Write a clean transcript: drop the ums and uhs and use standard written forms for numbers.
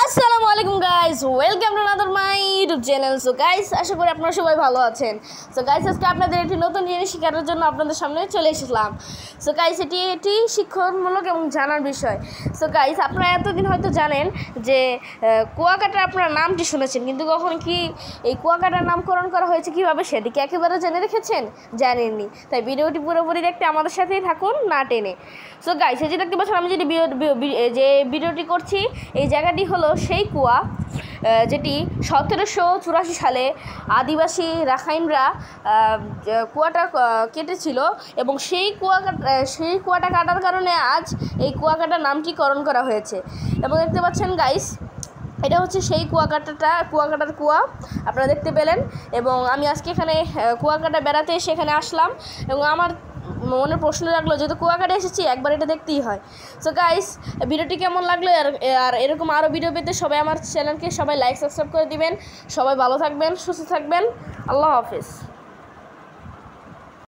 আসসালামু আলাইকুম guys, welcome to another my YouTube channel. So guys, আশা করি আপনারা সবাই ভালো আছেন। সো গাইস, আজকে আপনাদের একটি নতুন জিনিস শেখানোর জন্য আপনাদের সামনে চলে এসেছিলাম। সো গাইস, এটি শিক্ষণমূলক এবং জানার বিষয়। সো গাইস, আপনারা এতদিন হয়তো জানেন যে কুয়াকাটার আপনারা নামটি শুনেছেন, কিন্তু কখন কি এই কুয়াকাটার নামকরণ করা হয়েছে কীভাবে সেটিকে একেবারে জেনে রেখেছেন? জানেননি। তাই ভিডিওটি পুরোপুরি দেখতে আমাদের সাথেই থাকুন, না টেনে। সো গাইস, এই যে দেখতে পাচ্ছেন আমি যে ভিডিওটি করছি, এই জায়গাটি হলো সেই কুয়া যেটি 1784 সালে আদিবাসী রাখাইনরা কুয়াটা কেটেছিল, এবং সেই কুয়াটা কাটার কারণে আজ এই কুয়াকাটার নামটিকরণ করা হয়েছে। এবং দেখতে পাচ্ছেন গাইস, এটা হচ্ছে সেই কুয়াকাটার কুয়া আপনারা দেখতে পেলেন। এবং আমি আজকে এখানে কুয়াকাটা বেড়াতে এসে এখানে আসলাম, এবং আমার মনে প্রশ্ন লাগলো, যেহেতু কুয়াকাটা এসেছি একবার এটা দেখতেই হয়। সো গাইস, ভিডিওটি কেমন লাগলো, আর এরকম আরও ভিডিও পেতে সবাই আমার চ্যানেলকে সবাই লাইক সাবস্ক্রাইব করে দিবেন। সবাই ভালো থাকবেন, সুস্থ থাকবেন। আল্লাহ হাফেজ।